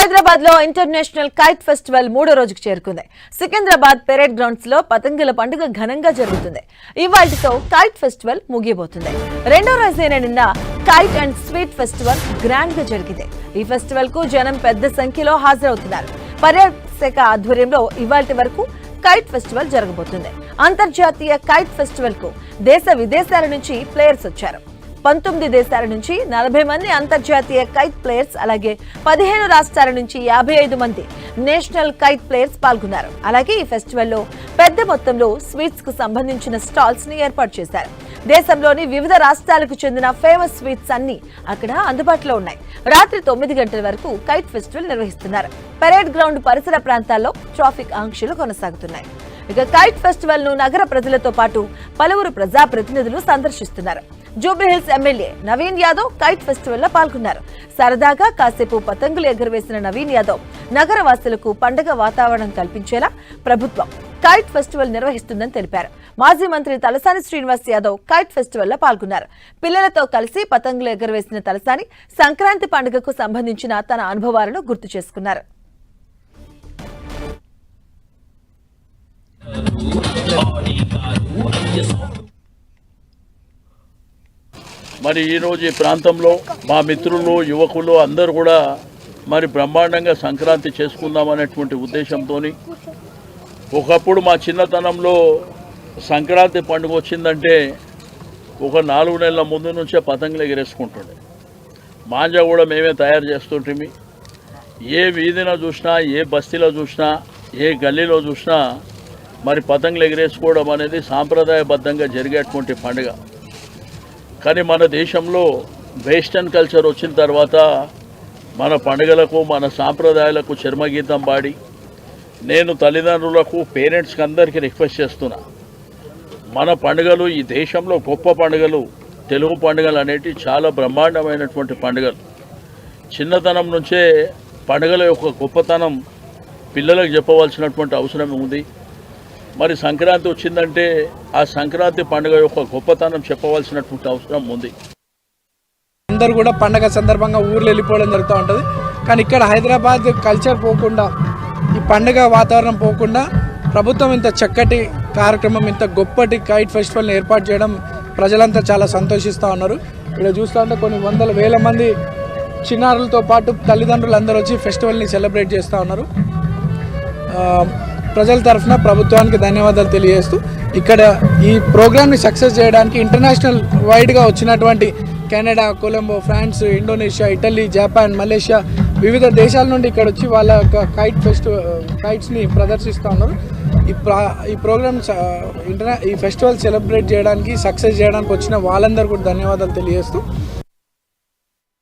హైదరాబాద్ లో international kite festival 3వ రోజుకు చేరుకుంది. సికింద్రాబాద్ పెరేడ్ గ్రౌండ్స్ లో పతంగుల పండుగ ఘనంగా జరుగుతుంది. ఇవాల్టితో కైట్ ఫెస్టివల్ ముగియబోతుంది. 2వ రోజైన నిన్న kite and sweet festival grand గా జరిగింది. ఈ ఫెస్టివల్ కు జనం పెద్ద సంఖ్యలో హాజరవుతున్నారు. పర్యాటక శాఖ ఆధ్వర్యంలో ఇవాల్టి వరకు కైట్ ఫెస్టివల్ జరగబోతుంది. అంతర్జాతీయ కైట్ ఫెస్టివల్ కు దేశ విదేశాల నుంచి ప్లేయర్స్ వచ్చారు. 19 దేశాల నుంచి 40 మంది అంతర్జాతీయ కైట్ ప్లేయర్స్, అలాగే 15 రాష్ట్రాల నుంచి 55 మంది నేషనల్ కైట్ ప్లేయర్స్ పాల్గొన్నారు. అలాగే ఈ ఫెస్టివల్లో పెద్ద మొత్తంలో స్వీట్స్ కు సంబంధించిన స్టాల్స్ ని ఏర్పాటు చేశారు. దేశంలోని వివిధ రాష్ట్రాలకు చెందిన ఫేమస్ స్వీట్స్ అన్ని అక్కడ అందుబాటులో ఉన్నాయి. రాత్రి 9 గంటల వరకు కైట్ ఫెస్టివల్ నిర్వహిస్తున్నారు. పెరేడ్ గ్రౌండ్ పరిసర ప్రాంతాల్లో ట్రాఫిక్ ఆంక్షలు కొనసాగుతున్నాయి. ఇక కైట్ ఫెస్టివల్ ను నగర ప్రజలతో పాటు పలువురు ప్రజాప్రతినిధులు సందర్శిస్తున్నారు. Jubilee Hills MLA Naveen Yadav kite festival లో పాల్గొన్నారు. సరదాగా కాసేపు పతంగులు ఎగురవేసిన నవీన్ యాదవ్ నగర వాసులకు పండుగ వాతావరణం కల్పించేలా ప్రభుత్వం కైట్ ఫెస్టివల్ నిర్వహిస్తుందని తెలిపారు. మాజీ మంత్రి తలసాని శ్రీనివాస్ యాదవ్ కైట్ ఫెస్టివల్ లో పాల్గొన్నారు. పిల్లలతో కలిసి పతంగులు ఎగురవేసిన తలసాని సంక్రాంతి పండుగకు సంబంధించిన తన అనుభవాలను గుర్తు చేసుకున్నారు. మరి ఈరోజు ఈ ప్రాంతంలో మా మిత్రులు, యువకులు అందరూ కూడా మరి బ్రహ్మాండంగా సంక్రాంతి చేసుకుందాం అనేటువంటి ఉద్దేశంతో, ఒకప్పుడు మా చిన్నతనంలో సంక్రాంతి పండుగ వచ్చిందంటే ఒక 4 నెలల ముందు నుంచే పతంగులు ఎగిరేసుకుంటుండే. మాంజా కూడా మేమే తయారు చేస్తుంటే ఏ వీధిలో చూసినా, ఏ బస్తీలో చూసినా, ఏ గల్లీలో చూసినా మరి పతంగులు ఎగిరేసుకోవడం అనేది సాంప్రదాయబద్ధంగా జరిగేటువంటి పండుగ. కానీ మన దేశంలో వెస్టర్న్ కల్చర్ వచ్చిన తర్వాత మన పండుగలకు, మన సాంప్రదాయాలకు చర్మగీతం పాడి నేను తల్లిదండ్రులకు, పేరెంట్స్కి అందరికీ రిక్వెస్ట్ చేస్తున్నా, మన పండుగలు ఈ దేశంలో గొప్ప పండుగలు, తెలుగు పండుగలు అనేటివి చాలా బ్రహ్మాండమైనటువంటి పండుగలు. చిన్నతనం నుంచే పండుగల యొక్క గొప్పతనం పిల్లలకు చెప్పవలసినటువంటి అవసరం ఉంది. మరి సంక్రాంతి వచ్చిందంటే ఆ సంక్రాంతి పండుగ యొక్క గొప్పతనం చెప్పవలసినటువంటి అవసరం ఉంది. అందరూ కూడా పండుగ సందర్భంగా ఊర్లు వెళ్ళిపోవడం జరుగుతూ ఉంటుంది. కానీ ఇక్కడ హైదరాబాద్ కల్చర్ పోకుండా, ఈ పండుగ వాతావరణం పోకుండా ప్రభుత్వం ఇంత చక్కటి కార్యక్రమం, ఇంత గొప్పటి కైట్ ఫెస్టివల్ని ఏర్పాటు చేయడం ప్రజలంతా చాలా సంతోషిస్తూ ఉన్నారు. ఇక్కడ చూస్తూ ఉంటే కొన్ని వందల వేల మంది చిన్నారులతో పాటు తల్లిదండ్రులు అందరూ వచ్చి ఫెస్టివల్ని సెలబ్రేట్ చేస్తూ ఉన్నారు. ప్రజల తరఫున ప్రభుత్వానికి ధన్యవాదాలు తెలియజేస్తూ, ఇక్కడ ఈ ప్రోగ్రామ్ని సక్సెస్ చేయడానికి ఇంటర్నేషనల్ వైడ్గా వచ్చినటువంటి Canada, Colombo, France, Indonesia, Italy, Japan, Malaysia వివిధ దేశాల నుండి ఇక్కడ వచ్చి వాళ్ళ కైట్స్ని ప్రదర్శిస్తూ ఉన్నారు. ఈ ప్రోగ్రామ్ ఈ ఫెస్టివల్ సెలబ్రేట్ చేయడానికి, సక్సెస్ చేయడానికి వచ్చిన వాళ్ళందరూ కూడా ధన్యవాదాలు తెలియజేస్తూ